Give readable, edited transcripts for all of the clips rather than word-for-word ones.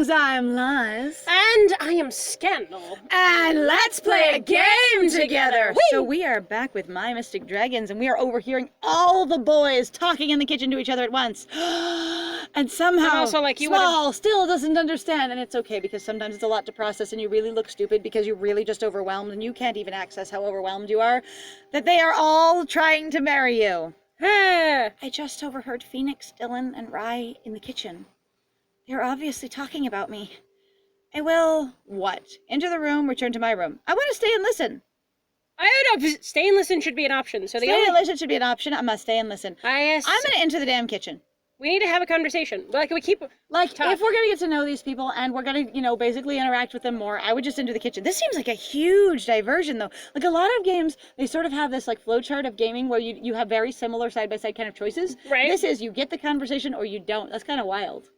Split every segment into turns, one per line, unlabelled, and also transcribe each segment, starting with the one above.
Because I am Lies.
And I am Scandal.
And let's play a game together!
Whee!
So we are back with My Mystic Dragons, and we are overhearing all the boys talking in the kitchen to each other at once. And somehow,
And also, like, you
Small still doesn't understand, and it's okay, because sometimes it's a lot to process, and you really look stupid because you're really just overwhelmed, and you can't even access how overwhelmed you are, that they are all trying to marry you. I just overheard Phoenix, Dylan, and Rye in the kitchen. They're obviously talking about me. I will, what? Enter the room, return to my room. I want to stay and listen.
I don't know. Stay and listen should be an option. So
Stay and listen should be an option. I must stay and listen. I'm going to enter the damn kitchen.
We need to have a conversation. Like, we keep...
Like, if we're going to get to know these people and we're going to, you know, basically interact with them more, I would just enter the kitchen. This seems like a huge diversion, though. Like, a lot of games, they sort of have this, like, flowchart of gaming where you have very similar side-by-side kind of choices.
Right.
This is, you get the conversation or you don't. That's kind of wild.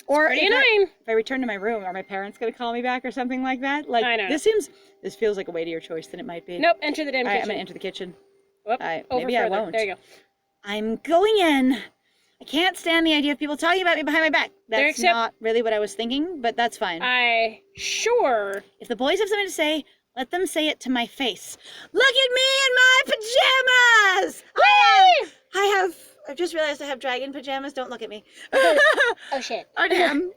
Or pretty annoying.
If I return to my room, are my parents going to call me back or something like that? Like,
I know.
This feels like a weightier choice than it might be.
Nope, enter the damn kitchen.
I'm going to enter the kitchen.
Whoop,
Maybe I won't.
There you go.
I'm going in. I can't stand the idea of people talking about me behind my back. That's not really what I was thinking, but that's fine.
Sure.
If the boys have something to say, let them say it to my face. Look at me in my pajamas! I've just realized I have dragon pajamas. Don't look at me.
Oh, shit.
Oh, damn.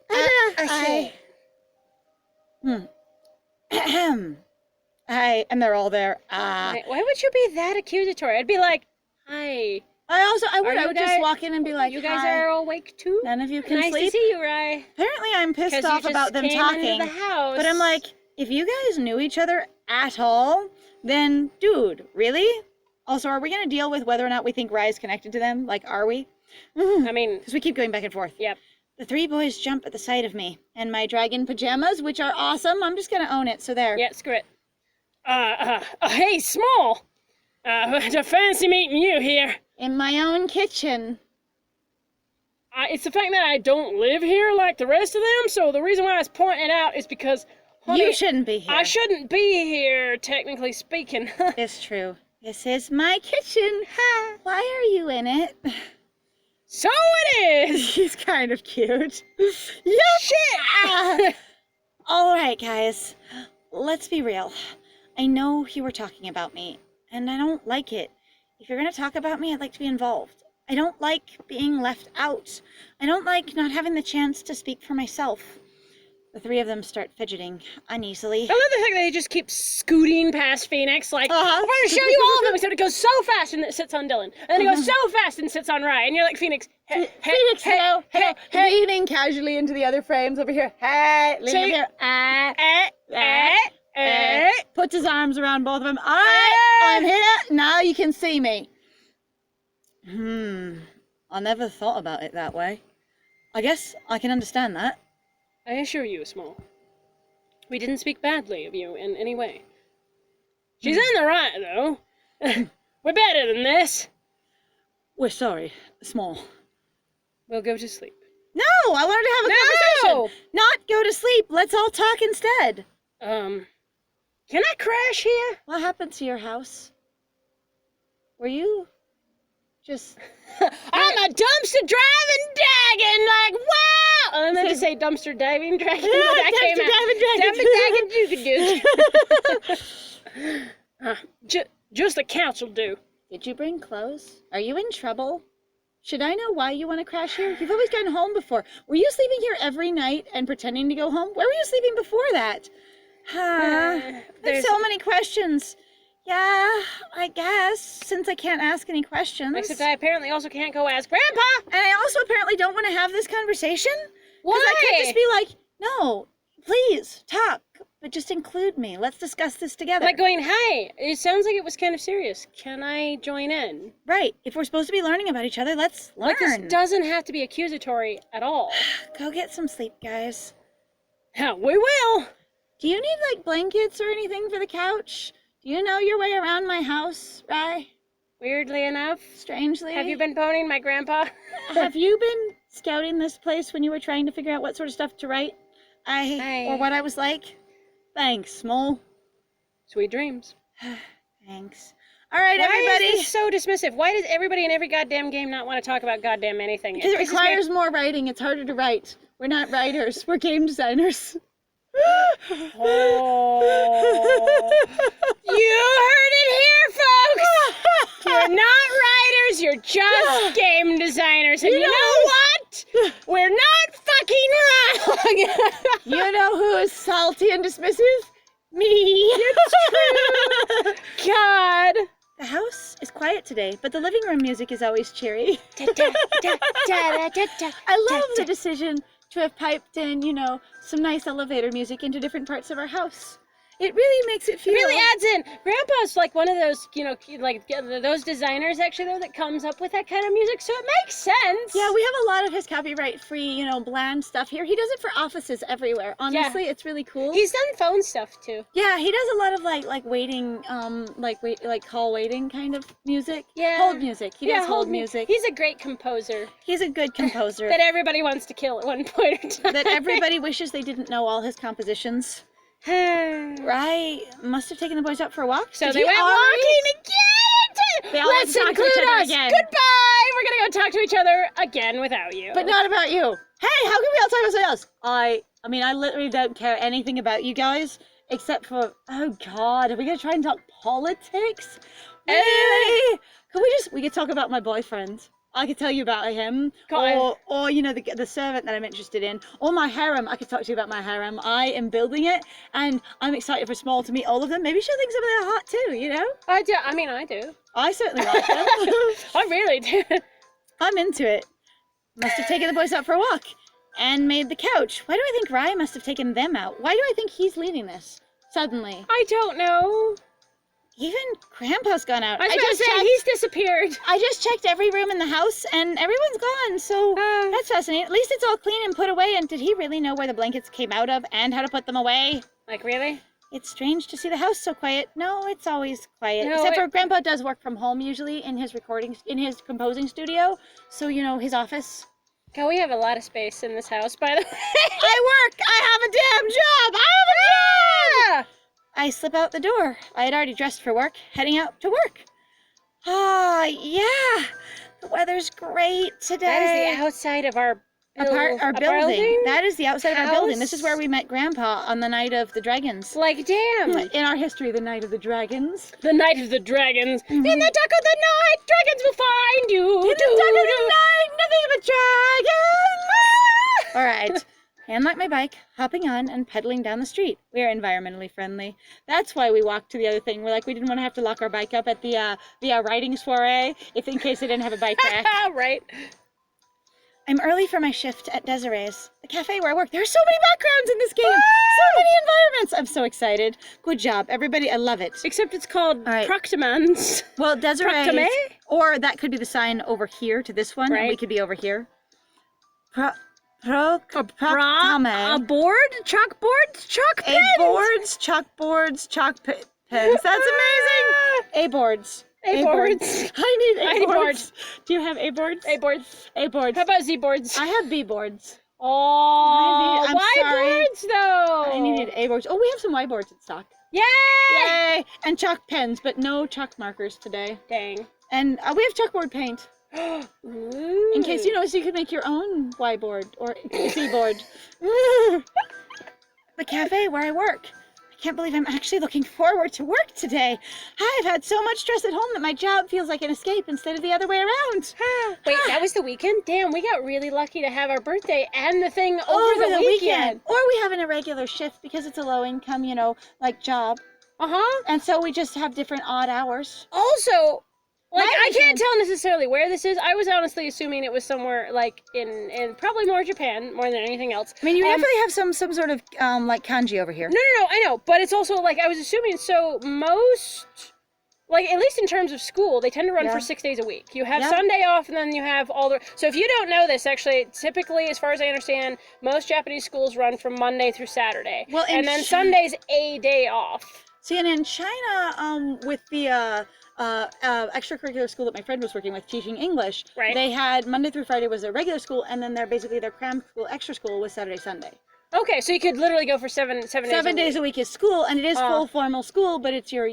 And they're all there.
Why would you be that accusatory? I'd be like, hi.
I would just walk in and be like,
you guys are awake too?
None of you can sleep?
Nice to see you, Rye.
Apparently I'm pissed off about them talking.
Into the house.
But I'm like, if you guys knew each other at all, then, dude, really? Also, are we going to deal with whether or not we think Rye's connected to them? Like, are we?
I mean...
Because we keep going back and forth.
Yep.
The three boys jump at the sight of me. And my dragon pajamas, which are awesome. I'm just going to own it, so there.
Yeah, screw it. Hey, Small! Fancy meeting you here.
In my own kitchen.
It's the fact that I don't live here like the rest of them, so the reason why I was pointing it out is because, honey,
you shouldn't be here.
I shouldn't be here, technically speaking.
It's true. This is my kitchen. Why are you in it?
So it is!
He's kind of cute. Yeah. Shit! All right, guys. Let's be real. I know you were talking about me, and I don't like it. If you're going to talk about me, I'd like to be involved. I don't like being left out. I don't like not having the chance to speak for myself. The three of them start fidgeting uneasily.
I love the fact that they just keep scooting past Phoenix, like, I'm going to show you all of them, except it goes so fast and it sits on Dylan. And then it goes so fast and sits on Rye. And you're like, Phoenix, hey,
Phoenix,
hey,
hello. Leaning casually into the other frames over here. Hey, leaning over here. Puts his arms around both of them. All right, I'm here. Now you can see me. I never thought about it that way. I guess I can understand that.
I assure you, Small. We didn't speak badly of you in any way. She's in the right, though. We're better than this.
We're sorry, Small.
We'll go to sleep.
No, I wanted to have a conversation. Not go to sleep. Let's all talk instead.
Can I crash here?
What happened to your house? Were you just...
I'm a dumpster driving dragon, like, wow! I meant to say dumpster diving dragon, but that came out. Just a couch will do.
Did you bring clothes? Are you in trouble? Should I know why you want to crash here? You've always gotten home before. Were you sleeping here every night and pretending to go home? Where were you sleeping before that? There's so many questions. Yeah, I guess, since I can't ask any questions.
Except I apparently also can't go ask Grandpa!
And I also apparently don't want to have this conversation.
Why?
Because I can't just be like, no, please, talk, but just include me. Let's discuss this together.
Like going, hi, it sounds like it was kind of serious. Can I join in?
Right, if we're supposed to be learning about each other, let's learn.
Like, this doesn't have to be accusatory at all.
Go get some sleep, guys.
Yeah, we will!
Do you need, like, blankets or anything for the couch? Do you know your way around my house, Rye?
Weirdly enough.
Strangely.
Have you been boning my grandpa?
Have you been scouting this place when you were trying to figure out what sort of stuff to write? Or what I was like? Thanks, Small.
Sweet dreams.
Thanks. All right, everybody.
Why is this so dismissive? Why does everybody in every goddamn game not want to talk about goddamn anything?
Because it requires more writing. It's harder to write. We're not writers. We're game designers.
Oh. You heard it here, folks! You're not writers, you're just game designers. And you know what? We're not fucking wrong!
You know who is salty and dismissive? Me.
It's true. God.
The house is quiet today, but the living room music is always cheery. I love the decision to have piped in, some nice elevator music into different parts of our house. It really makes it feel...
It really adds in. Grandpa's like one of those, those designers, actually, though, that comes up with that kind of music, so it makes sense.
Yeah, we have a lot of his copyright-free, bland stuff here. He does it for offices everywhere. Honestly, It's really cool.
He's done phone stuff, too.
Yeah, he does a lot of, like waiting, call waiting kind of music.
Yeah.
Hold music. He does hold music.
He's a great composer.
He's a good composer.
That everybody wants to kill at one point or time.
That everybody wishes they didn't know all his compositions. Right. Must have taken the boys out for a walk.
So they went walking again.
They all
Let's
talk to
include
each other
us.
again.
Goodbye. We're gonna go talk to each other again without you.
But not about you. Hey, how can we all talk about something else? I literally don't care anything about you guys except for, oh God, are we gonna try and talk politics? Really? We could talk about my boyfriend. I could tell you about him, or the servant that I'm interested in, or my harem. I could talk to you about my harem. I am building it, and I'm excited for Small to meet all of them. Maybe she'll think some of them are hot too,
I do. I mean, I do.
I certainly like them.
I really do.
I'm into it. Must have taken the boys out for a walk, and made the couch. Why do I think Ryan must have taken them out? Why do I think he's leading this suddenly?
I don't know.
Even Grandpa's gone out.
I was going to say, he's disappeared.
I just checked every room in the house, and everyone's gone, so that's fascinating. At least it's all clean and put away, and did he really know where the blankets came out of and how to put them away?
Like, really?
It's strange to see the house so quiet. No, it's always quiet.
No,
Except for Grandpa does work from home usually in his composing studio, so, his office.
God, we have a lot of space in this house, by the way.
I work! I have a damn job! I have a job! I slip out the door. I had already dressed for work, heading out to work. Yeah. The weather's great today.
That is the outside of our
building. That is the outside of our building. This is where
House.
we met Grandpa on the night of the dragons.
Like, damn.
In our history, the night of the dragons.
The night of the dragons. In the dark of the night, dragons will find you.
In the dark of the night, nothing but dragons. All right. Hand like my bike, hopping on and pedaling down the street. We are environmentally friendly. That's why we walked to the other thing. We didn't want to have to lock our bike up at the riding soiree, in case they didn't have a bike rack.
Right.
I'm early for my shift at Desiree's, the cafe where I work. There are so many backgrounds in this game. So many environments. I'm so excited. Good job, everybody. I love it.
Except it's called
right.
Proctomans.
Well, Desiree's.
Proctame?
Or that could be the sign over here to this one, and we
Right.
could be over here.
A board? Chalkboard? Chalk pens?
A-boards, chalkboards, pens. That's amazing. A-boards.
A-boards.
I need
I need
A-boards.
boards.
Do you have A-boards?
A-boards.
A-boards.
How about Z-boards?
I have B-boards.
Oh,
I'm
why
sorry.
boards though?
I needed A-boards. Oh, we have some Y-boards in stock.
Yay!
Yay! And chalk pens, but no chalk markers today.
Dang.
And we have chalkboard paint.
Ooh.
In case, so you could make your own Y-board or Z-board. The cafe where I work. I can't believe I'm actually looking forward to work today. I've had so much stress at home that my job feels like an escape instead of the other way around.
Wait, that was the weekend? Damn, we got really lucky to have our birthday and the thing over the weekend.
Or we have an irregular shift because it's a low income, job.
Uh-huh.
And so we just have different odd hours.
Also, I
Right.
can't tell necessarily where this is. I was honestly assuming it was somewhere in probably more Japan more than anything else.
I mean, you definitely have some sort of kanji over here.
No, I know, but it's also I was assuming most, at least in terms of school, they tend to run for 6 days a week. You have Sunday off, and then you have all the. So if you don't know this, actually, typically, as far as I understand, most Japanese schools run from Monday through Saturday.
Well,
and then Sunday's a day off.
See, and in China, with the extracurricular school that my friend was working with, teaching English,
Right.
they had Monday through Friday was their regular school, and then their cram school, extra school was Saturday, Sunday.
Okay, so you could literally go for seven days.
7 days a week is school, and it is full formal school, but it's your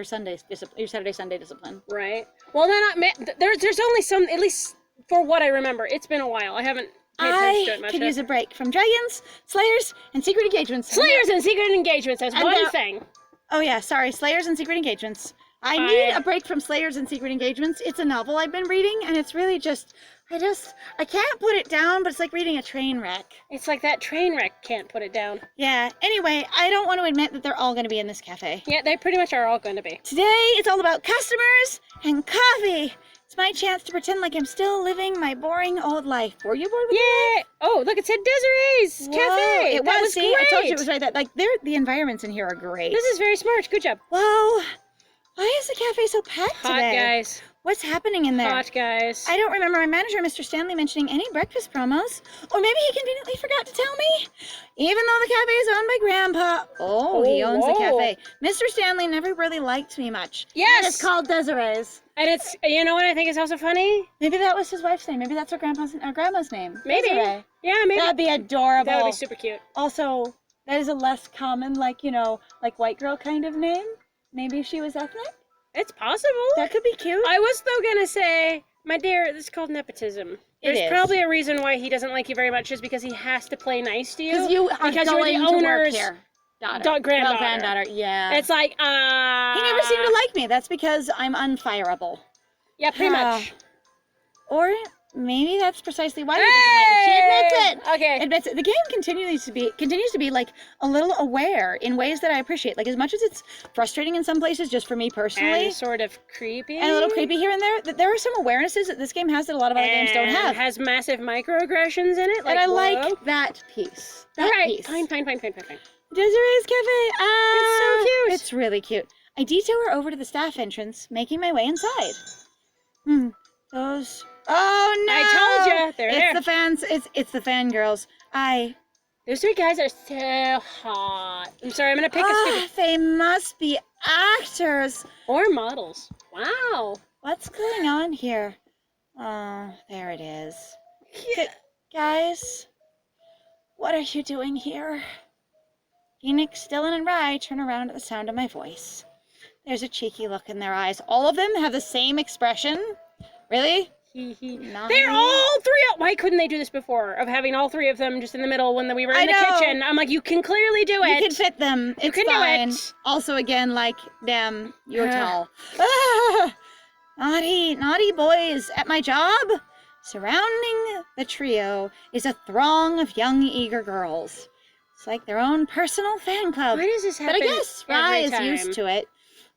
Sunday your Saturday Sunday discipline.
Right. Well, then there's only some, at least for what I remember. It's been a while. I haven't pay attention to
I
it much.
could use a break from dragons, slayers, and secret engagements.
Slayers and secret engagements as
And
one
there-
thing.
Oh yeah, sorry, slayers and secret engagements. I need a break from slayers and secret engagements. It's a novel I've been reading, and it's really just, I can't put it down, but it's like reading a train wreck.
It's like that train wreck can't put it down.
Yeah, anyway, I don't want to admit that they're all going to be in this cafe.
Yeah, they pretty much are all going to be.
Today, it's all about customers and coffee. It's my chance to pretend like I'm still living my boring old life. Were you bored with
Yeah. Oh, look, it said Desiree's
Whoa,
Cafe.
It
That
was, see,
great.
I told you it was right. That like, the environments in here are great.
This is very smart. Good job.
Whoa, why is the cafe so packed
Hot
today?
guys.
What's happening in there?
Hot guys.
I don't remember my manager, Mr. Stanley, mentioning any breakfast promos. Or maybe he conveniently forgot to tell me. Even though the cafe is owned by Grandpa. Oh, he owns the
whoa.
cafe. Mr. Stanley never really liked me much.
Yes.
And it's called Desiree's.
And it's, you know what I think is also funny?
Maybe that was his wife's name. Maybe that's her grandma's name.
Maybe.
Desiree.
Yeah, maybe.
That'd be adorable.
That would be super cute.
Also, that is a less common, like, you know, like white girl kind of name. Maybe she was ethnic.
It's possible.
That could be cute.
I was though gonna say, my dear, this is called nepotism.
It
There's
is.
probably a reason why he doesn't like you very much, is because he has to play nice to you.
Because you are
because
going
you're the
to work
owner's
here. Daughter.
granddaughter.
Well, granddaughter, yeah.
It's like,
He never seemed to like me. That's because I'm unfireable.
Yeah, pretty much.
Or maybe that's precisely why he doesn't like me. She admits it.
Okay.
Admits it. The game continues to be like a little aware in ways that I appreciate. Like, as much as it's frustrating in some places, just for me personally,
And sort of creepy.
and a little creepy here and there, that there are some awerenesses that this game has that a lot of other games don't have.
It has massive microaggressions in it. Like,
And I
whoa.
like that piece. That
All right,
piece.
fine.
Desiree's Cafe.
It's so cute.
It's really cute. I detour over to the staff entrance, making my way inside. Those. Oh no!
I told ya, they're there.
It's the fans. It's the fangirls.
Those three guys are so hot. I'm sorry, I'm gonna pick a stupid...
They must be actors.
Or models. Wow.
What's going on here? Oh, there it is. Guys, what are you doing here? Phoenix, Dylan, and Rye turn around at the sound of my voice. There's a cheeky look in their eyes. All of them have the same expression. Really?
They're all three. Why couldn't they do this before? Of having all three of them just in the middle when we were in the kitchen. I'm like, you can clearly do it.
You can fit them. It's
can do
fine.
it.
Also, again, like, damn, you're tall. Naughty boys at my job. Surrounding the trio is a throng of young, eager girls. It's like their own personal fan club.
Why does this happen?
But I guess Rye is
every
used
time?
to it.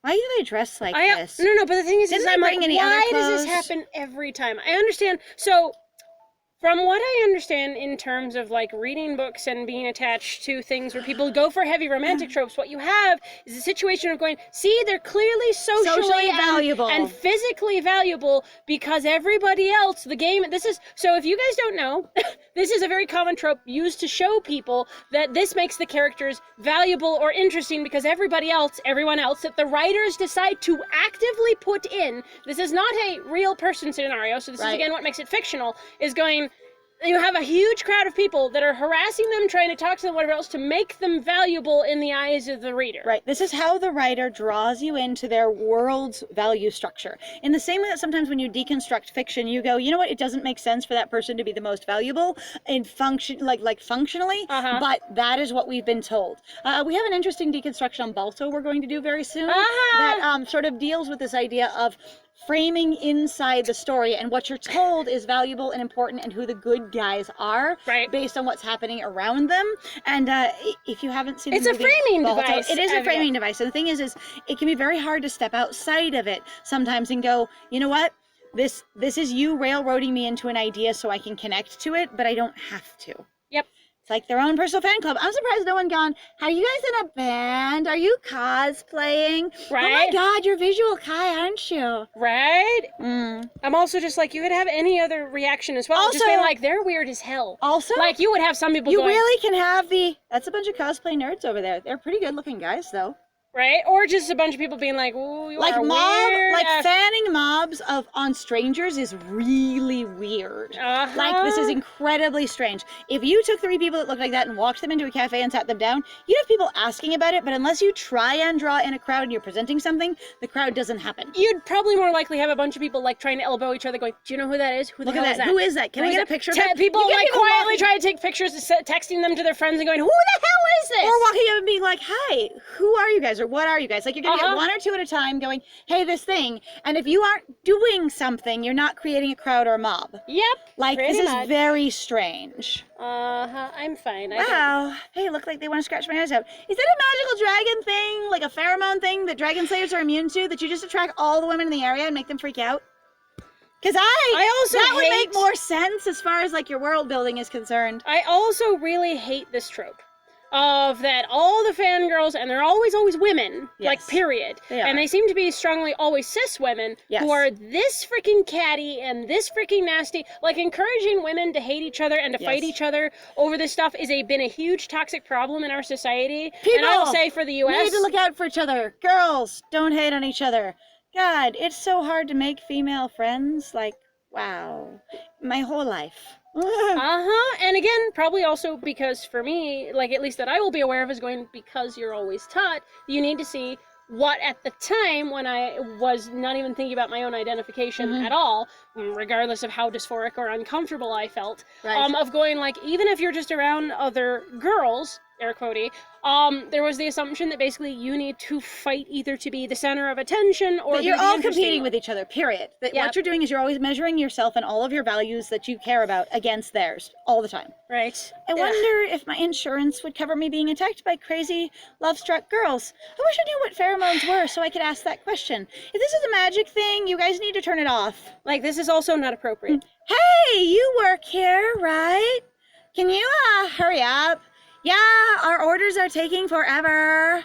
Why do they dress like this?
No, but the thing is,
Didn't they
I'm
bring
like,
any other
why does this
clothes?
happen every time? I understand. So, from what I understand in terms of like reading books and being attached to things where people go for heavy romantic tropes, what you have is a situation of going, see, they're clearly socially
valuable
and physically valuable because everybody else, the game, so if you guys don't know, this is a very common trope used to show people that this makes the characters valuable or interesting because everyone else that the writers decide to actively put in, this is not a real person scenario, so this is again what makes it fictional, is going, you have a huge crowd of people that are harassing them, trying to talk to them, whatever else, to make them valuable in the eyes of the reader.
Right. This is how the writer draws you into their world's value structure. In the same way that sometimes when you deconstruct fiction, you go, you know what? It doesn't make sense for that person to be the most valuable in functionally, but that is what we've been told. We have an interesting deconstruction on Balto we're going to do very soon that sort of deals with this idea of framing inside the story and what you're told is valuable and important and who the good guys are based on what's happening around them. And if you haven't seen
it's
the
a
movie
framing
Balto,
device.
it is a framing device. And the thing is it can be very hard to step outside of it sometimes and go, you know what? This is you railroading me into an idea so I can connect to it, but I don't have to.
Yep.
It's like their own personal fan club. I'm surprised no one gone, are you guys in a band? Are you cosplaying?
Right.
Oh my God, you're Visual Kai, aren't you?
Right? I'm also just like, you could have any other reaction as well.
Also,
just being like, they're weird as hell.
Also,
like you would have some people
you
going,
really can have that's a bunch of cosplay nerds over there. They're pretty good looking guys though.
Right? Or just a bunch of people being like, ooh, you
Like
are weird.
fanning mobs on strangers is really weird. Like, this is incredibly strange. If you took 3 people that looked like that and walked them into a cafe and sat them down, you'd have people asking about it, but unless you try and draw in a crowd and you're presenting something, the crowd doesn't happen.
You'd probably more likely have a bunch of people like trying to elbow each other going, do you know who that is? Who the hell is that?
Who is that? Can I get a picture of that?
People like quietly trying to take pictures, texting them to their friends and going, who the hell is this?
Or walking up and being like, hi, who are you guys? Or what are you guys? Like, you're going to get 1 or 2 at a time going, hey, this thing. And if you aren't doing something, you're not creating a crowd or a mob.
Yep.
Like, this is very strange.
I'm fine.
Wow. Hey, look like they want to scratch my eyes out. Is that a magical dragon thing? Like a pheromone thing that dragon slayers are immune to? That you just attract all the women in the area and make them freak out? Because that would make more sense as far as like your world building is concerned.
I also really hate this trope of that all the fangirls, and they're always women, like, period. And they seem to be strongly always cis women who are this freaking catty and this freaking nasty. Like, encouraging women to hate each other and to fight each other over this stuff is been a huge toxic problem in our society.
People,
and I'll say for the U.S.
we need to look out for each other. Girls, don't hate on each other. God, it's so hard to make female friends. Like, wow. My whole life.
And again, probably also because for me, like, at least that I will be aware of, is going, because you're always taught, you need to see what at the time, when I was not even thinking about my own identification at all, regardless of how dysphoric or uncomfortable I felt, of going, like, even if you're just around other girls, air quotey, there was the assumption that basically you need to fight either to be the center of attention or
that you're all competing with each other, period. That what you're doing is you're always measuring yourself and all of your values that you care about against theirs all the time.
Right.
I wonder if my insurance would cover me being attacked by crazy, love-struck girls. I wish I knew what pheromones were so I could ask that question. If this is a magic thing, you guys need to turn it off.
Like, this is also not appropriate.
Hey, you work here, right? Can you, hurry up? Yeah, our orders are taking forever.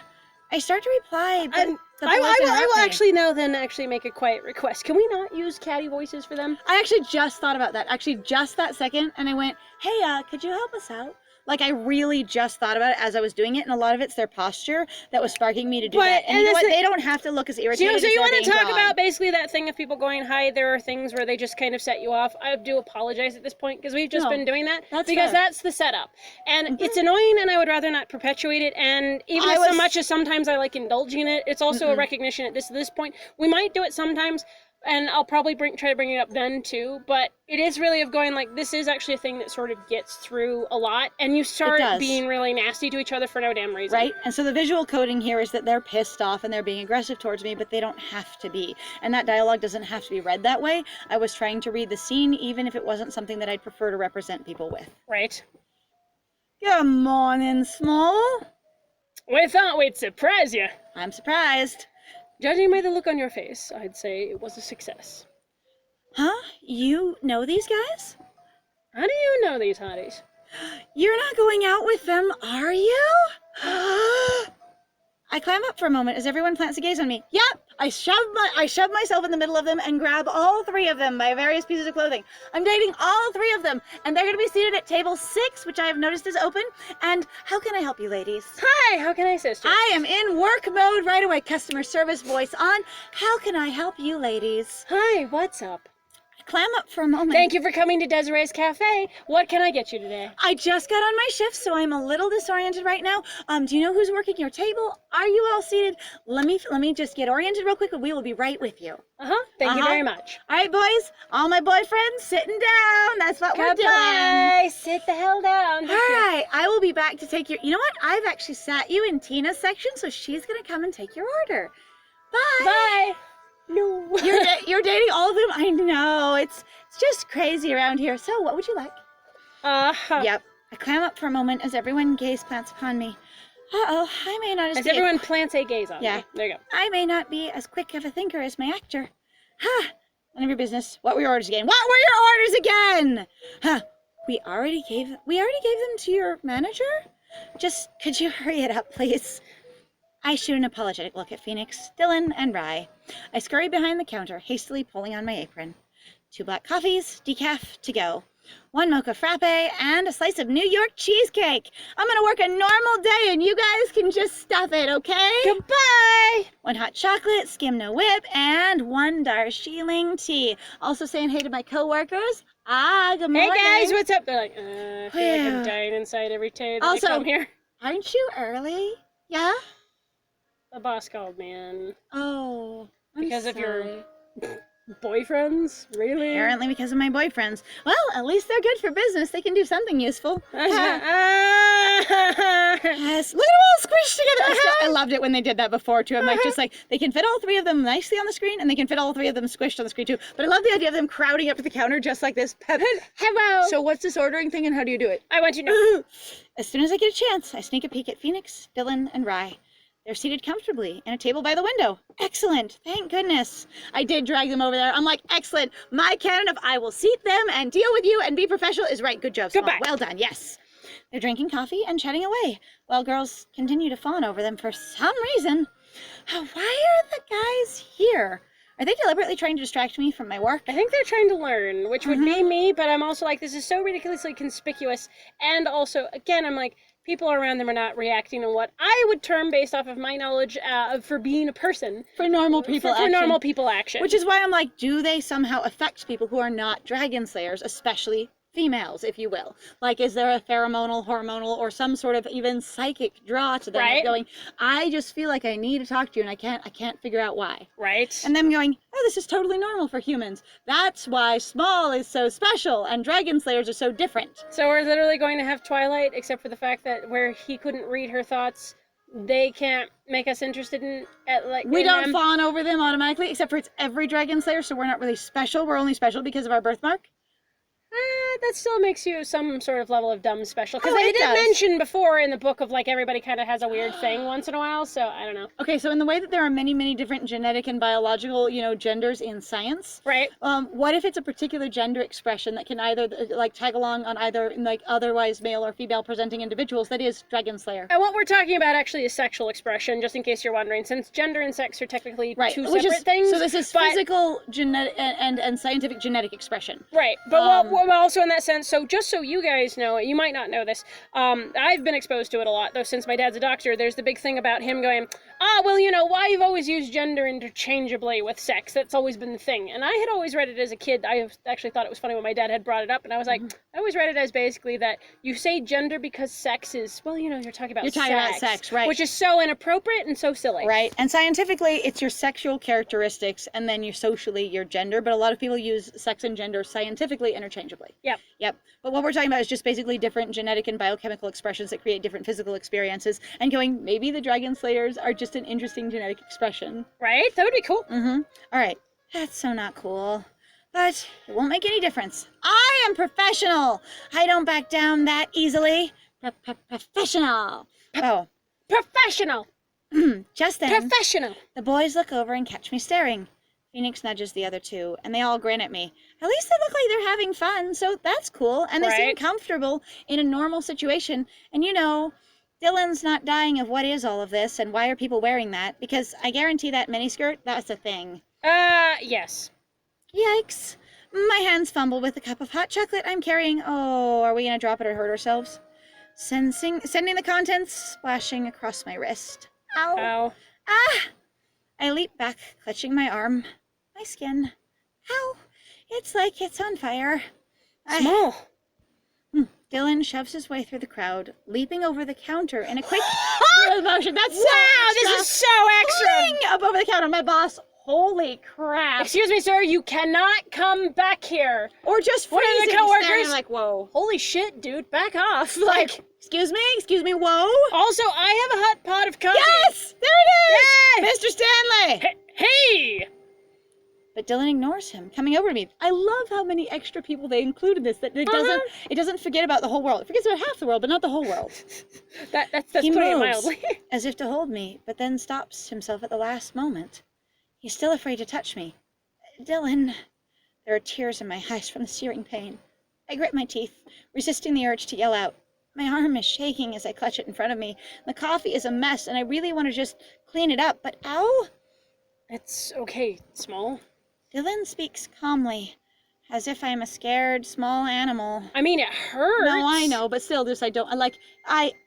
I start to reply, but
I will actually now then make a quiet request. Can we not use catty voices for them?
I actually just thought about that. Actually, just that second, and I went, hey, could you help us out? Like, I really just thought about it as I was doing it, and a lot of it's their posture that was sparking me to do that. And you know what? They don't have to look as irritated.
So you want to talk about basically that thing of people going, hi, there are things where they just kind of set you off. I do apologize at this point, because we've just been doing that. Because that's the setup. And it's annoying, and I would rather not perpetuate it. And even so much as sometimes I like indulging in it, it's also a recognition at this point. We might do it sometimes, and I'll probably try to bring it up then too, but it is really of going, like, this is actually a thing that sort of gets through a lot, and you start being really nasty to each other for no damn reason.
Right? And so the visual coding here is that they're pissed off and they're being aggressive towards me, but they don't have to be. And that dialogue doesn't have to be read that way. I was trying to read the scene, even if it wasn't something that I'd prefer to represent people with.
Right.
Good morning, Small.
We thought we'd surprise you.
I'm surprised.
Judging by the look on your face, I'd say it was a success.
Huh? You know these guys?
How do you know these hotties?
You're not going out with them, are you? I climb up for a moment as everyone plants a gaze on me. Yep, I shove myself in the middle of them and grab all 3 of them by various pieces of clothing. I'm dating all 3 of them, and they're going to be seated at table 6, which I have noticed is open. And how can I help you, ladies?
Hi, how can I assist you?
I am in work mode right away. Customer service voice on. How can I help you, ladies?
Hi, what's up?
Clam up for a moment.
Thank you for coming to Desiree's Cafe. What can I get you today?
I just got on my shift, so I'm a little disoriented right now. Do you know who's working your table? Are you all seated? Let me just get oriented real quick, and we will be right with you.
Thank you very much.
All right, boys. All my boyfriends sitting down. That's what we're doing.
Goodbye. Sit the hell down.
All right. I will be back to take your... You know what? I've actually sat you in Tina's section, so she's going to come and take your order. Bye.
Bye. No.
You're dating all of them? I know. It's just crazy around here. So, what would you like? Yep. I climb up for a moment as everyone gaze plants upon me. Uh-oh, I may not...
As everyone plants a gaze on me. There you go.
I may not be as quick of a thinker as my actor. None of your business. What were your orders again? What were your orders again? We already gave them to your manager? Just, could you hurry it up, please? I shoot an apologetic look at Phoenix, Dylan, and Rye. I scurry behind the counter, hastily pulling on my apron. 2 black coffees, decaf, to go. 1 mocha frappe, and a slice of New York cheesecake. I'm gonna work a normal day and you guys can just stuff it, okay?
Goodbye!
1 hot chocolate, skim no whip, and 1 Darjeeling tea. Also saying hey to my coworkers. Good morning.
Hey guys, what's up? They're like, I feel like I'm dying inside every day that I come here.
Aren't you early? Yeah?
The boss called me in.
Oh,
because of your boyfriends? Really?
Apparently because of my boyfriends. Well, at least they're good for business. They can do something useful. Yes. Look at them all squished together. I loved it when they did that before, too. I'm like, just like, they can fit all 3 of them nicely on the screen, and they can fit all 3 of them squished on the screen, too. But I love the idea of them crowding up to the counter just like this.
Hello!
So what's this ordering thing, and how do you do it?
I want to know.
As soon as I get a chance, I sneak a peek at Phoenix, Dylan, and Rye. They're seated comfortably in a table by the window. Excellent. Thank goodness. I did drag them over there. I'm like, excellent. My canon of I will seat them and deal with you and be professional is right. Good job, Small.
Goodbye.
Well done. Yes. They're drinking coffee and chatting away while girls continue to fawn over them for some reason. Why are the guys here? Are they deliberately trying to distract me from my work?
I think they're trying to learn, which would be me, but I'm also like, this is so ridiculously conspicuous. And also, again, I'm like, people around them are not reacting to what I would term, based off of my knowledge, for being a person.
For normal people action.
For normal people action.
Which is why I'm like, do they somehow affect people who are not dragon slayers, especially females, if you will? Like, is there a pheromonal, hormonal, or some sort of even psychic draw to them?
Right.
Going, I just feel like I need to talk to you, and I can't figure out why.
Right.
And them going, oh, this is totally normal for humans. That's why Small is so special, and dragon slayers are so different.
So we're literally going to have Twilight, except for the fact that where he couldn't read her thoughts, they can't make us interested in
we don't fawn over them automatically, except for it's every dragon slayer, so we're not really special. We're only special because of our birthmark.
That still makes you some sort of level of dumb special. Because they did mention before in the book of, like, everybody kind of has a weird thing once in a while, so I don't know. Okay,
so in the way that there are many, many different genetic and biological, genders in science.
Right.
What if it's a particular gender expression that can either, tag along on either, otherwise male or female presenting individuals that is dragon slayer?
And what we're talking about actually is sexual expression, just in case you're wondering, since gender and sex are technically two separate things.
So this is physical, genetic, and scientific genetic expression.
Right. But well, also in that sense, so just so you guys know, you might not know this, I've been exposed to it a lot, though, since my dad's a doctor. There's the big thing about him going, why you've always used gender interchangeably with sex. That's always been the thing. And I had always read it as a kid. I actually thought it was funny when my dad had brought it up, and I was like, I always read it as basically that you say gender because sex is, you're talking about
sex, right.
Which is so inappropriate and so silly.
Right. And scientifically, it's your sexual characteristics, and then socially your gender, but a lot of people use sex and gender scientifically interchangeably. Yep. But what we're talking about is just basically different genetic and biochemical expressions that create different physical experiences, and going, maybe the dragon slayers are just an interesting genetic expression.
Right? That would be cool.
All right. That's so not cool. But it won't make any difference. I am professional. I don't back down that easily. Professional.
Professional.
Just then,
professional.
The boys look over and catch me staring. Phoenix nudges the other 2, and they all grin at me. At least they look like they're having fun, so that's cool. And they seem comfortable in a normal situation. And Dylan's not dying of what is all of this, and why are people wearing that? Because I guarantee that miniskirt, that's a thing.
Yes.
Yikes. My hands fumble with the cup of hot chocolate I'm carrying. Oh, are we going to drop it or hurt ourselves? Sending the contents splashing across my wrist. Ow. I leap back, clutching my arm. My skin. Ow. It's like it's on fire.
Small.
Dylan shoves his way through the crowd, leaping over the counter in a quick motion. That's so
extra. This is so extra.
Up over the counter. My boss. Holy crap.
Excuse me, sir. You cannot come back here.
Or just freezing.
One of the coworkers.
Like, whoa.
Holy shit, dude. Back off.
Excuse me, whoa.
Also, I have a hot pot of coffee.
Yes! There it is! Yay! Mr. Stanley!
Hey!
But Dylan ignores him, coming over to me. I love how many extra people they include in this, that it doesn't forget about the whole world. It forgets about half the world, but not the whole world.
That's
he
putting it
moves,
mildly.
as if to hold me, but then stops himself at the last moment. He's still afraid to touch me. Dylan. There are tears in my eyes from the searing pain. I grit my teeth, resisting the urge to yell out. My arm is shaking as I clutch it in front of me. The coffee is a mess, and I really want to just clean it up, but ow!
It's okay, Small.
Dylan speaks calmly. As if I'm a scared small animal.
I mean, it hurts.
No, I know, but still, just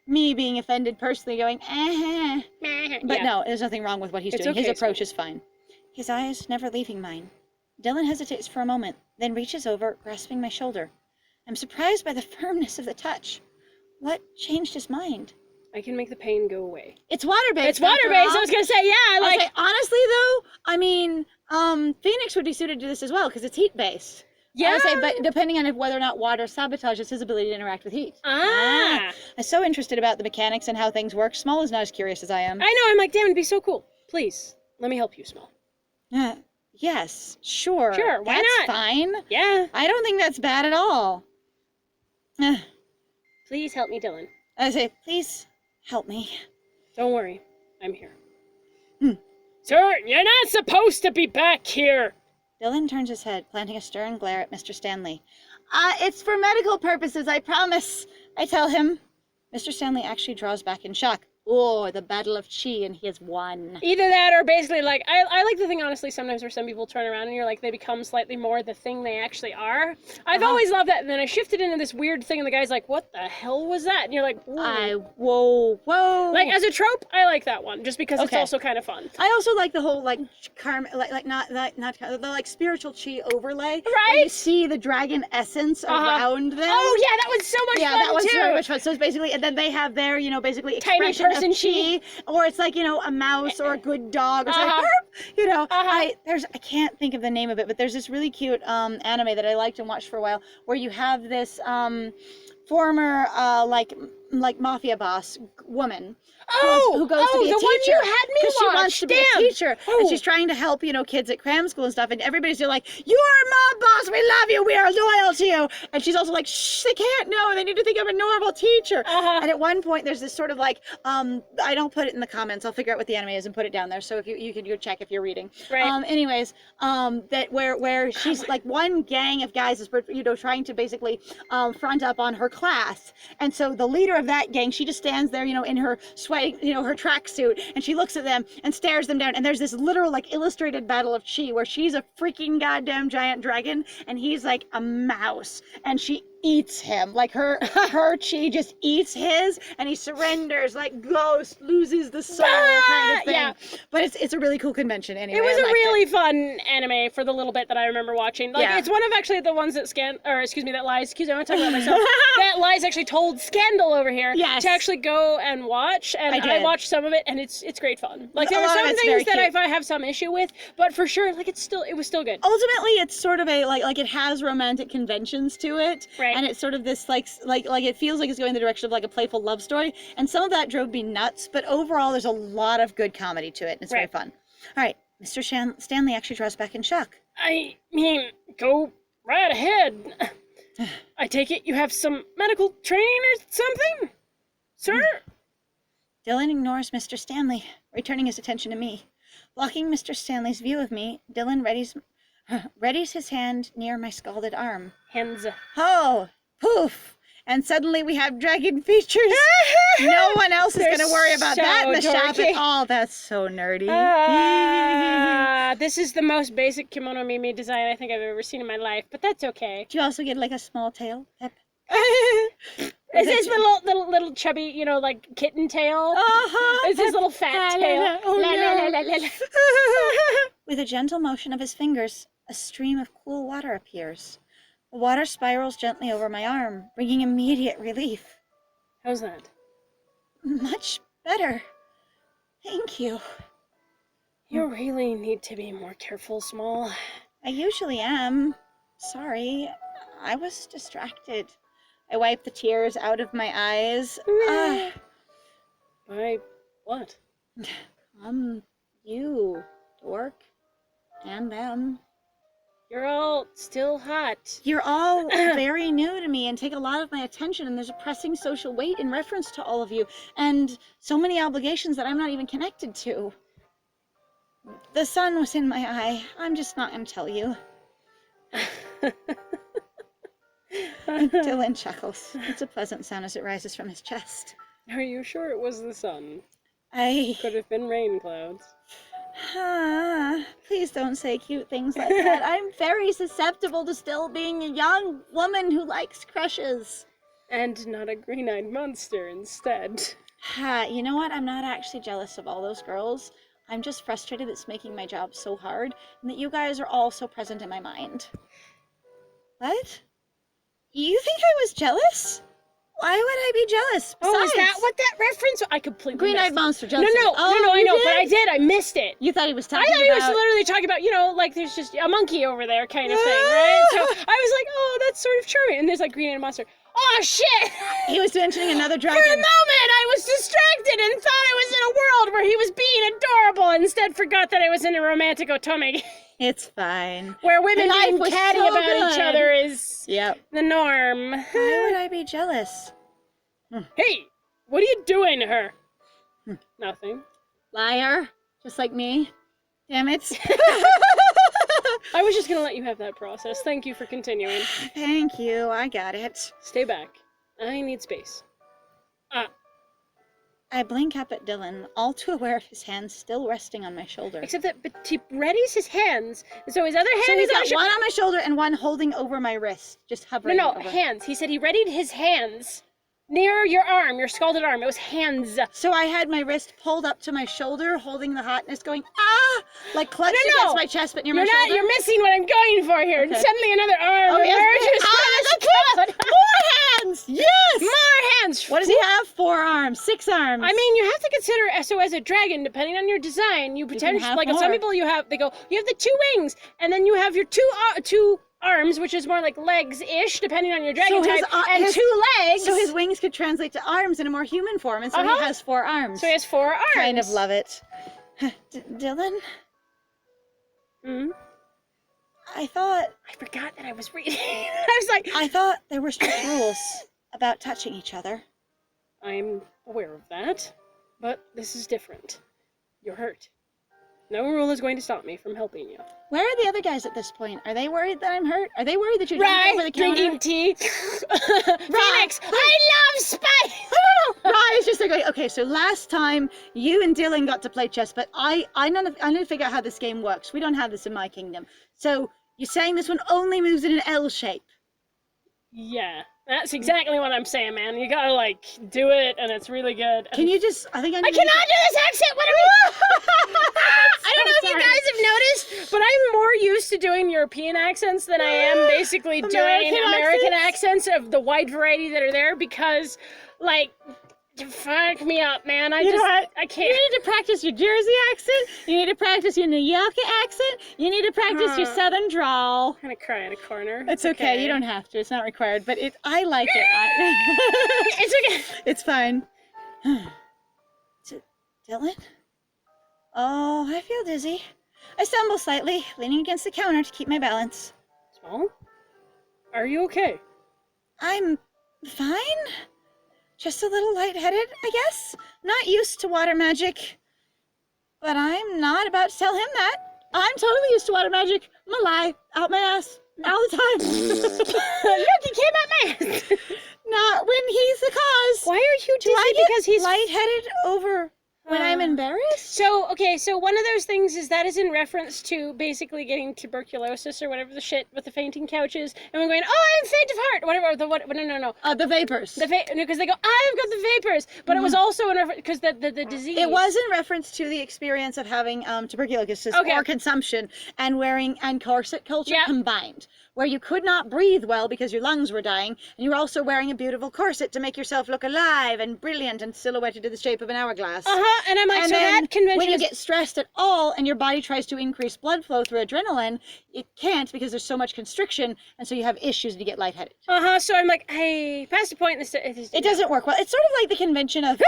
me being offended personally, going, But
Yeah.
no, there's nothing wrong with what he's
It's
doing.
okay,
His approach
sweetie.
is fine. His eyes never leaving mine. Dylan hesitates for a moment, then reaches over, grasping my shoulder. I'm surprised by the firmness of the touch. What changed his mind?
I can make the pain go away.
It's water-based.
It's water-based. I was gonna say, yeah, like.
Honestly, though, I mean, Phoenix would be suited to this as well because it's heat-based.
Yeah.
I would say, but depending on whether or not water sabotages his ability to interact with heat.
Ah.
I'm so interested about the mechanics and how things work. Small is not as curious as I am.
I know. I'm like, damn, it'd be so cool. Please, let me help you, Small.
Yes, sure.
Sure, why
That's
not?
fine.
Yeah.
I don't think that's bad at all.
Please help me, Dylan.
I say, please help me.
Don't worry, I'm here. Sir, you're not supposed to be back here.
Dylan turns his head, planting a stern glare at Mr. Stanley. It's for medical purposes, I promise, I tell him. Mr. Stanley actually draws back in shock. Oh, the battle of chi, and he has won.
Either that or basically, like, I like the thing, honestly, sometimes where some people turn around and you're like, they become slightly more the thing they actually are. I've always loved that, and then I shifted into this weird thing, and the guy's like, what the hell was that? And you're like,
whoa.
Like, as a trope, I like that one, just because it's also kind of fun.
I also like the whole, not spiritual chi overlay.
Right?
Where you see the dragon essence around them.
Oh, yeah, that was so much fun,
that was
too.
very much fun. So it's basically, and then they have their, basically
Tiny
expression
person
of chi. Or it's like, a mouse or a good dog or something. I can't think of the name of it, but there's this really cute anime that I liked and watched for a while where you have this former mafia boss woman who goes to be a
the
teacher.
one you had me
Because she
watch.
wants to be a teacher. And she's trying to help, kids at cram school and stuff. And everybody's just like, you are my boss. We love you. We are loyal to you. And she's also like, shh, they can't know. They need to think I'm a normal teacher. And at one point, there's this sort of I don't put it in the comments. I'll figure out what the anime is and put it down there. So if you can go check if you're reading.
Right.
That where she's like one gang of guys is, trying to basically front up on her class. And so the leader of that gang, she just stands there, in her sweating, her tracksuit, and she looks at them and stares them down. And there's this literal, illustrated battle of chi where she's a freaking goddamn giant dragon and he's like a mouse, and she eats him. Her chi just eats his, and he surrenders like Ghost loses the soul kind of thing.
Yeah.
But it's a really cool convention anyway.
It was a really fun anime for the little bit that I remember watching. It's one of actually the ones that Lies, I want to talk about myself. That Lies actually told Scandal over here to actually go and watch, and I watched some of it, and it's great fun. There are some things that I have some issue with, but for sure, it was still good.
Ultimately, it's sort of a it has romantic conventions to it.
Right.
And it's sort of this it feels like it's going the direction of a playful love story, and some of that drove me nuts, but overall there's a lot of good comedy to it, and it's very fun. All right, Mr. Stanley actually draws back in shock.
I mean, go right ahead. I take it you have some medical training or something, sir?
Dylan ignores Mr. Stanley, returning his attention to me. Blocking Mr. Stanley's view of me, Dylan readies his hand near my scalded arm.
Hands.
Oh, poof! And suddenly we have dragon features. No one else is going to worry about that in the shop at all. That's so nerdy.
This is the most basic kimono Mimi design I think I've ever seen in my life, but that's okay.
Do you also get a small tail?
Is this little chubby, kitten tail? Is his little fat tail?
With a gentle motion of his fingers, a stream of cool water appears. The water spirals gently over my arm, bringing immediate relief.
How's that?
Much better. Thank you.
You really need to be more careful, Small.
I usually am. Sorry, I was distracted. I wiped the tears out of my eyes.
By what?
You, dork, and them.
You're all still hot.
You're all very new to me and take a lot of my attention, and there's a pressing social weight in reference to all of you, and so many obligations that I'm not even connected to. The sun was in my eye. I'm just not going to tell you. Dylan chuckles. It's a pleasant sound as it rises from his chest.
Are you sure it was the sun?
I
Could have been rain clouds.
Please don't say cute things like that. I'm very susceptible to still being a young woman who likes crushes.
And not a green-eyed monster instead.
You know what? I'm not actually jealous of all those girls. I'm just frustrated it's making my job so hard, and that you guys are all so present in my mind. What? You think I was jealous? Why would I be jealous? Besides,
Oh, is that what that reference? I completely
Green-eyed
missed
monster
it.
jealousy.
No, I know, but I did. I missed it.
You thought he was talking
I thought he was
about...
literally talking about, like there's just a monkey over there kind of thing, right? So I was like, oh, that's sort of charming. And there's like green-eyed monster. Oh, shit!
He was mentioning another dragon.
For a moment, I was distracted and thought I was in a world where he was being adorable and instead forgot that I was in a romantic otome.
It's fine.
Where women being
was
catty
so
about
good.
each other is the norm.
Why would I be jealous?
Hey, what are you doing to her? Nothing.
Liar. Just like me. Damn it.
I was just gonna let you have that process. Thank you for continuing.
Thank you. I got it.
Stay back. I need space.
I blink up at Dylan, all too aware of his hands still resting on my shoulder.
Except that but he readies his hands, so his other hand
So he's
is on
got one on my shoulder and one holding over my wrist, just hovering
No,
over.
hands. He said he readied his hands near your arm, your scalded arm. It was hands.
So I had my wrist pulled up to my shoulder, holding the hotness, going, like clutched
No.
against my chest, but near my shoulder.
You're missing what I'm going for here.
Okay.
Suddenly another arm emerges from his cloud.
More hands! Yes!
More hands!
What does he have? 4 arms, 6 arms.
I mean, you have to consider, so as a dragon, depending on your design, you potentially,
have
like
more.
some people you have the 2 wings, and then you have your two arms, which is more like legs-ish, depending on your dragon type, and 2 legs.
So his wings could translate to arms in a more human form, and so he has 4 arms.
So he has 4 arms.
Kind of love it. Dylan?
Mm-hmm.
I
forgot that I was reading. I was like...
I thought there were strict rules about touching each other.
I'm aware of that, but this is different. You're hurt. No rule is going to stop me from helping you.
Where are the other guys at this point? Are they worried that I'm hurt? Are they worried that you're drinking over the counter?
Drinking tea. Phoenix, I love spice!
Rye is just like, okay, so last time you and Dylan got to play chess, but I need to figure out how this game works. We don't have this in my kingdom. So you're saying this one only moves in an L shape?
Yeah, that's exactly what I'm saying, man. You gotta, like, do it, and it's really good.
Can you just, I cannot
do this accent! What are we... I don't know if you guys have noticed, but I'm more used to doing European accents than I am basically doing American accents of the wide variety that are there because, like, fuck me up, man. I can't.
You need to practice your Jersey accent. You need to practice your New York accent. You need to practice your Southern drawl.
I'm gonna cry in a corner.
It's okay. You don't have to. It's not required. But I like it.
It's okay.
It's fine. Dylan? Oh, I feel dizzy. I stumble slightly, leaning against the counter to keep my balance.
Small? Are you okay?
I'm fine. Just a little lightheaded, I guess. Not used to water magic. But I'm not about to tell him that. I'm totally used to water magic. I'm a lie. Out my ass. All the time.
Look, he came out my ass.
Not when he's the cause.
Why are you dizzy? Because he's
lightheaded over when I'm embarrassed?
So one of those things is that is in reference to basically getting tuberculosis or whatever the shit with the fainting couches, and we're going, oh, I'm faint of heart, whatever, no.
The vapors.
Because they go, I've got the vapors, but it was also in reference, because the disease.
It was in reference to the experience of having tuberculosis or consumption and corset culture combined, where you could not breathe well because your lungs were dying, and you were also wearing a beautiful corset to make yourself look alive and brilliant and silhouetted to the shape of an hourglass.
And I'm like,
and
so
then
that convention
when you get stressed at all and your body tries to increase blood flow through adrenaline, it can't because there's so much constriction, and so you have issues to get lightheaded.
So I'm like, hey, past a point in this.
It doesn't work well. It's sort of like the convention of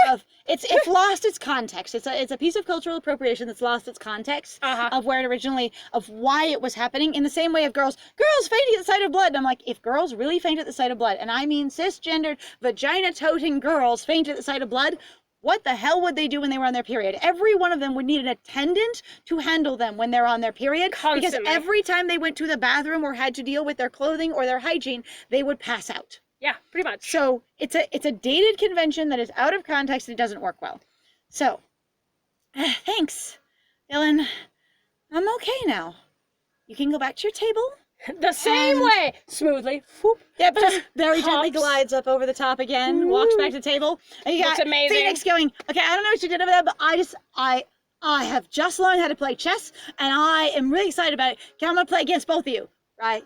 it's lost its context. It's a piece of cultural appropriation that's lost its context of where it originally, of why it was happening, in the same way of girls fainting at the sight of blood. And I'm like, if girls really faint at the sight of blood, and I mean cisgendered, vagina-toting girls faint at the sight of blood, what the hell would they do when they were on their period? Every one of them would need an attendant to handle them when they're on their period.
Constantly.
Because every time they went to the bathroom or had to deal with their clothing or their hygiene, they would pass out.
Yeah, pretty much.
So it's a dated convention that is out of context and it doesn't work well. So, thanks. Dylan, I'm okay now. You can go back to your table.
The same way! Smoothly. Whoop.
Yep, just very gently
Hops.
glides up over the top again, walks back to the table. And you got
Looks amazing.
Phoenix going, okay, I don't know what you did over there, but I have just learned how to play chess, and I am really excited about it. Okay, I'm going to play against both of you, right?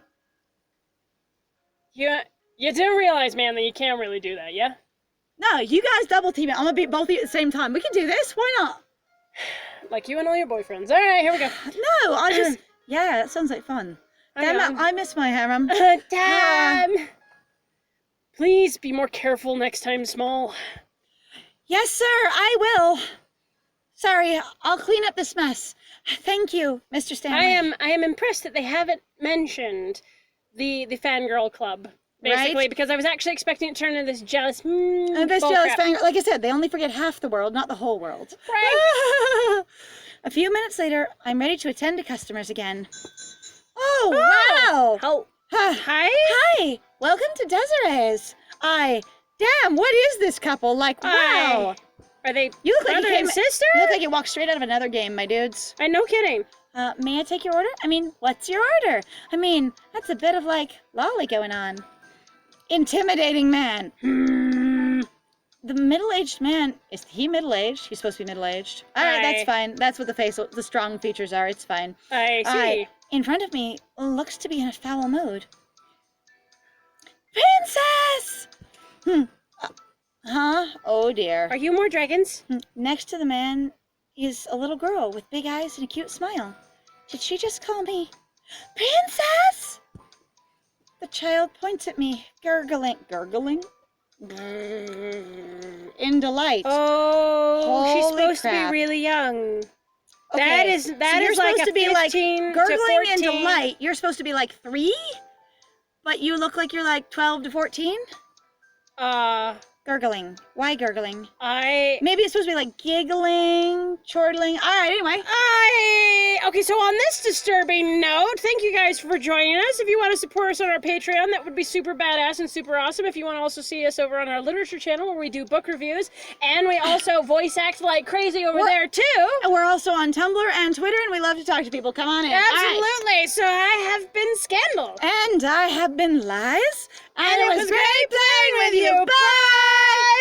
You do realize, man, that you can't really do that, yeah?
No, you guys double team it. I'm going to beat both of you at the same time. We can do this. Why not?
Like you and all your boyfriends. All right, here we go.
No, I just... Yeah, that sounds like fun. Damn it, I miss my harem.
Damn! Please be more careful next time, Small.
Yes, sir, I will. Sorry, I'll clean up this mess. Thank you, Mr. Stanley.
I am impressed that they haven't mentioned the Fangirl Club, basically,
Right?
because I was actually expecting it to turn into this jealous,
This
bull
jealous
crap.
fangirl, like I said, they only forget half the world, not the whole world.
Right.
A few minutes later, I'm ready to attend to customers again. Oh, wow!
Oh, hi?
Hi! Welcome to Desiree's. Damn, what is this couple? Like, wow!
Are they
You look like
brother
you came,
and sister?
You look like you walked straight out of another game, my dudes.
No kidding.
May I take your order? I mean, what's your order? I mean, that's a bit of, like, lolly going on. Intimidating man. The middle-aged man, is he middle-aged? He's supposed to be middle-aged. All right, that's fine. That's what the strong features are. It's fine.
I see.
In front of me looks to be in a foul mood. Princess! Huh? Oh, dear.
Are you more dragons?
Next to the man is a little girl with big eyes and a cute smile. Did she just call me Princess? The child points at me, gurgling? In delight.
Oh, she's
Holy
supposed to
crap.
be really young.
Okay,
That is
so
like
you're supposed
a
to be like
15 to
gurgling in
14.
delight. You're supposed to be like 3, but you look like you're like 12 to 14. Gurgling. Why gurgling? Maybe it's supposed to be like giggling, chortling. All right, anyway.
Okay, so on this disturbing note, thank you guys for joining us. If you want to support us on our Patreon, that would be super badass and super awesome. If you want to also see us over on our literature channel where we do book reviews, and we also voice act like crazy over there too.
And we're also on Tumblr and Twitter, and we love to talk to people. Come on in.
Absolutely.
All right.
So I have been Scandal.
And I have been Lies.
And it was great playing with you.
Bye!